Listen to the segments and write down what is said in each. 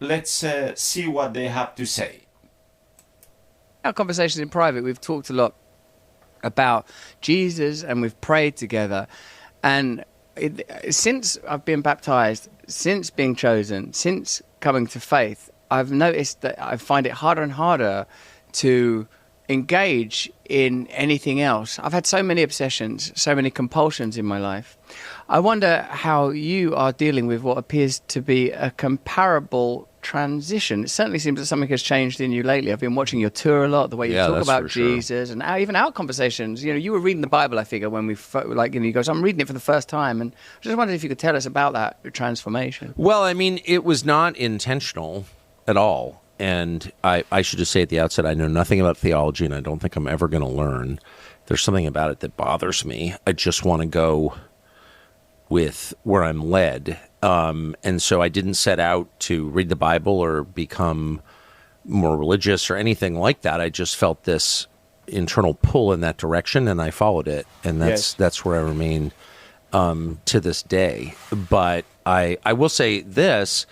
let's see what they have to say. Our conversations in private, we've talked a lot about Jesus and we've prayed together. And since I've been baptized, since being chosen, since coming to faith, I've noticed that I find it harder and harder to engage in anything else. I've had so many obsessions, so many compulsions in my life. I wonder how you are dealing with what appears to be a comparable transition. It certainly seems that something has changed in you lately. I've been watching your tour a lot, the way you talk about Jesus, and even our conversations. You know, you were reading the Bible, I figure, when you go, so I'm reading it for the first time, and I just wondered if you could tell us about that transformation. Well, I mean, it was not intentional at all. And I should just say at the outset, I know nothing about theology, and I don't think I'm ever going to learn. There's something about it that bothers me. I just want to go with where I'm led. And so I didn't set out to read the Bible or become more religious or anything like that. I just felt this internal pull in that direction, and I followed it. And that's where I remain to this day. But I will say this.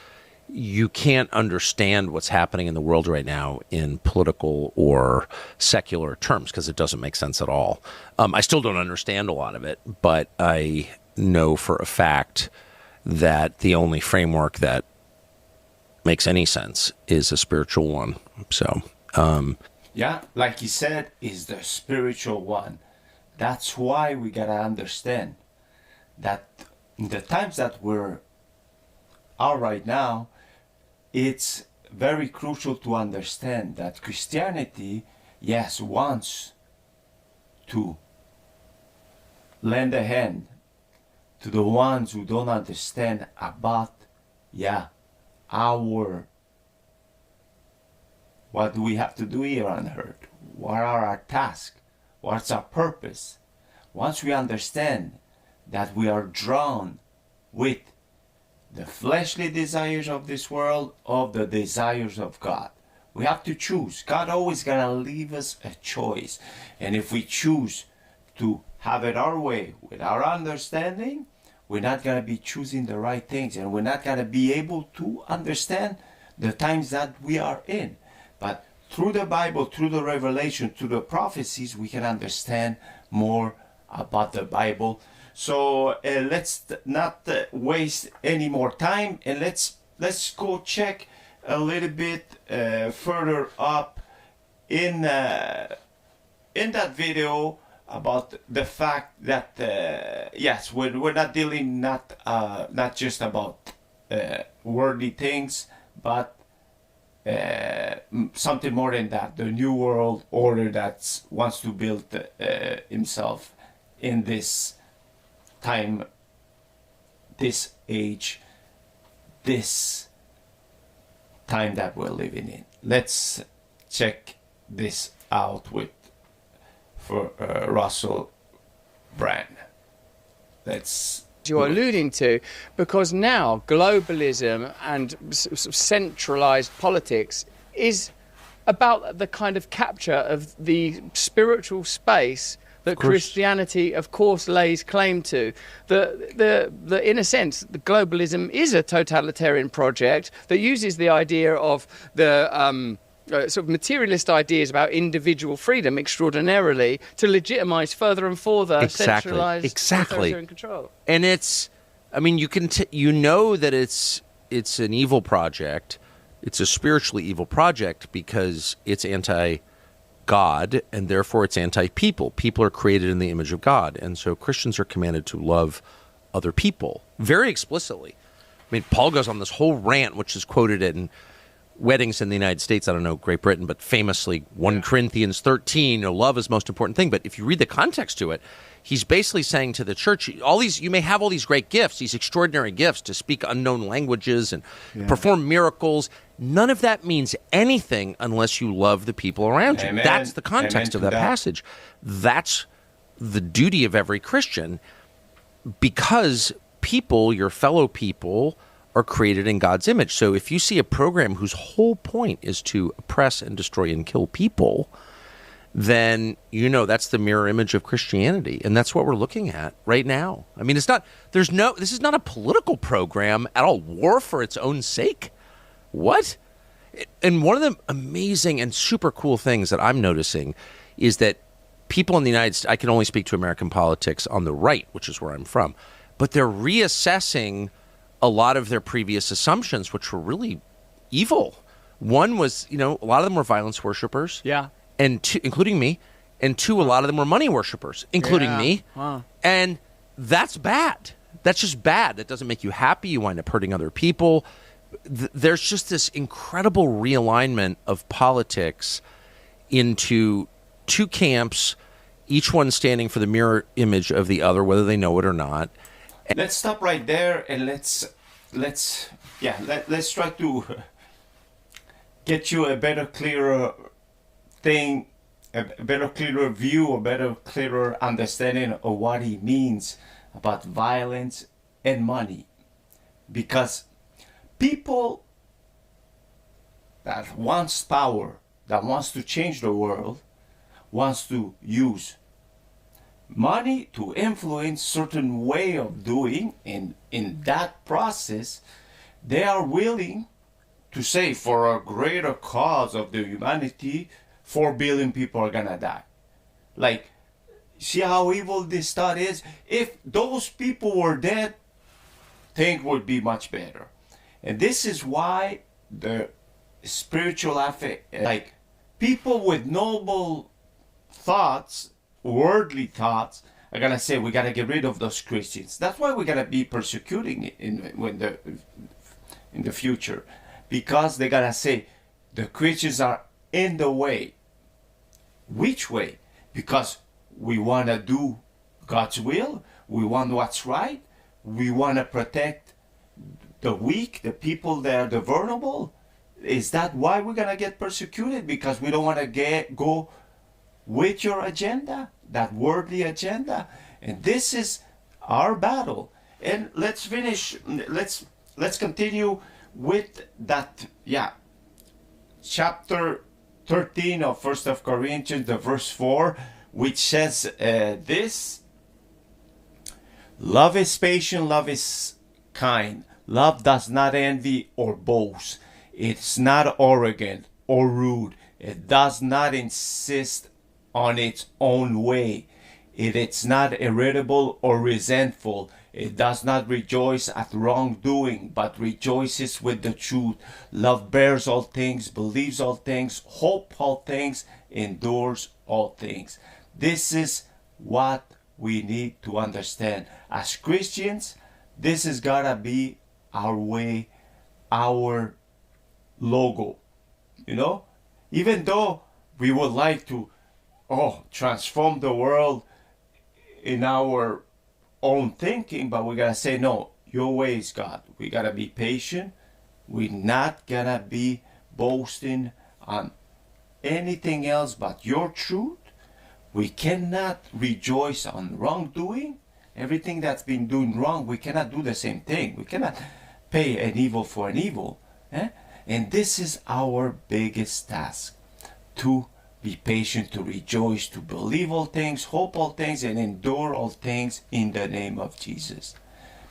You can't understand what's happening in the world right now in political or secular terms because it doesn't make sense at all. I still don't understand a lot of it, but I know for a fact that the only framework that makes any sense is a spiritual one. So, yeah, like you said, is the spiritual one. That's why we gotta understand that in the times that we're are right now, it's very crucial to understand that Christianity, yes, wants to lend a hand to the ones who don't understand about, what do we have to do here on earth? What are our tasks? What's our purpose? Once we understand that we are drawn with the fleshly desires of this world, of the desires of God. We have to choose. God always gonna leave us a choice. And if we choose to have it our way with our understanding, we're not gonna be choosing the right things, and we're not gonna be able to understand the times that we are in. But through the Bible, through the revelation, through the prophecies, we can understand more about the Bible. So let's not waste any more time, and let's go check a little bit further up in that video about the fact that yes, we're not dealing not just about worldly things, but something more than that. The new world order that wants to build himself in this time, this age, this time that we're living in. Let's check this out for Russell Brand. You're alluding to, because now globalism and centralized politics is about the kind of capture of the spiritual space that Christianity, of course, lays claim to. In a sense, the globalism is a totalitarian project that uses the idea of the sort of materialist ideas about individual freedom extraordinarily to legitimize further and further centralized authoritarian control. And it's, I mean, you know that it's an evil project. It's a spiritually evil project because it's anti-God, and therefore it's anti-people. People are created in the image of God, and so Christians are commanded to love other people very explicitly. I mean, Paul goes on this whole rant, which is quoted in weddings in the United States, I don't know, Great Britain, but famously 1 Corinthians 13, love is the most important thing. But if you read the context to it, he's basically saying to the church, you may have all these great gifts, these extraordinary gifts to speak unknown languages and perform miracles. None of that means anything unless you love the people around you. Amen. That's the context of that passage. That's the duty of every Christian, because people, your fellow people, are created in God's image. So if you see a program whose whole point is to oppress and destroy and kill people, then you know that's the mirror image of Christianity, and that's what we're looking at right now. I mean, this is not a political program at all. War for its own sake. what? And one of the amazing and super cool things that I'm noticing is that people in the United States, I can only speak to American politics on the right, which is where I'm from, but they're reassessing a lot of their previous assumptions, which were really evil. One was, a lot of them were violence worshipers. Yeah. And two, including me. And two, a lot of them were money worshipers, including me. Wow. And that's bad. That's just bad. That doesn't make you happy. You wind up hurting other people. There's just this incredible realignment of politics into two camps, each one standing for the mirror image of the other, whether they know it or not. Let's stop right there and let's try to get you a better, clearer thing, a better, clearer view, a better, clearer understanding of what he means about violence and money. Because people that wants power, that wants to change the world, wants to use money to influence certain way of doing. And in that process, they are willing to say, for a greater cause of the humanity, 4 billion people are gonna die. Like, see how evil this thought is? If those people were dead, things would be much better. And this is why the spiritual like people with noble thoughts, worldly thoughts, are gonna say we gotta get rid of those Christians. That's why we're gonna be persecuting in the future, because they're gonna say the Christians are in the way. Which way? Because we wanna do God's will. We want what's right. We wanna protect the weak, the people that are the vulnerable. Is that why we're gonna get persecuted? Because we don't want to go with your agenda, that worldly agenda. And this is our battle. And let's finish. Let's continue with that. Chapter 13 of 1 of Corinthians, the verse 4, which says this: love is patient, love is kind. Love does not envy or boast. It's not arrogant or rude. It does not insist on its own way. It's not irritable or resentful. It does not rejoice at wrongdoing, but rejoices with the truth. Love bears all things, believes all things, hopes all things, endures all things. This is what we need to understand. As Christians, this is gotta be our way, our logo. Even though we would like to transform the world in our own thinking, but we gotta say, no, your way is God. We gotta be patient. We're not gonna be boasting on anything else but your truth. We cannot rejoice on wrongdoing. Everything that's been doing wrong, we cannot do the same thing. We cannot pay an evil for an evil. And this is our biggest task, to be patient, to rejoice, to believe all things, hope all things, and endure all things in the name of Jesus.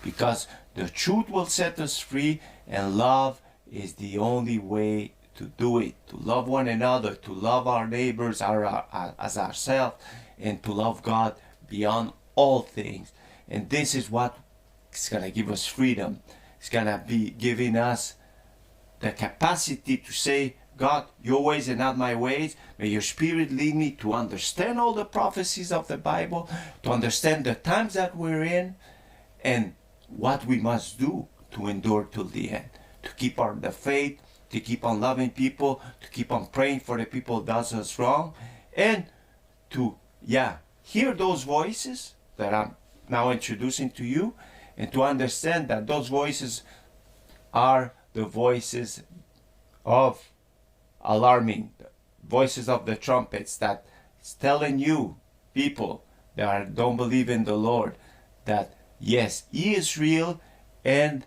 Because the truth will set us free, and love is the only way to do it. To love one another, to love our neighbors as ourselves, and to love God beyond all things. And this is what is going to give us freedom. It's going to be giving us the capacity to say, God, your ways are not my ways. May your Spirit lead me to understand all the prophecies of the Bible, to understand the times that we're in, and what we must do to endure till the end. To keep the faith, to keep on loving people, to keep on praying for the people who does us wrong, and to, hear those voices that I'm now introducing to you, and to understand that those voices are the voices of alarming, voices of the trumpets that is telling you, people that don't believe in the Lord, that yes, He is real, and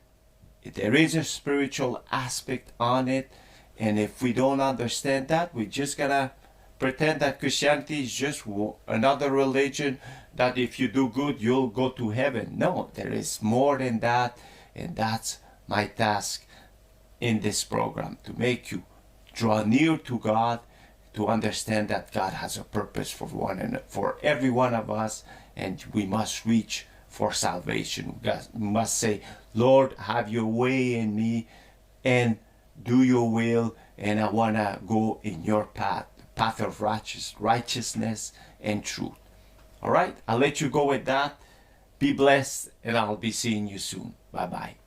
there is a spiritual aspect on it. And if we don't understand that, we just gotta pretend that Christianity is just another religion, that if you do good, you'll go to heaven. No, there is more than that, and that's my task in this program to make you draw near to God, to understand that God has a purpose for for every one of us, and we must reach for salvation. We must say, Lord, have your way in me and do your will, and I want to go in your path, the path of righteousness and truth. All right, I'll let you go with that. Be blessed, and I'll be seeing you soon. Bye-bye.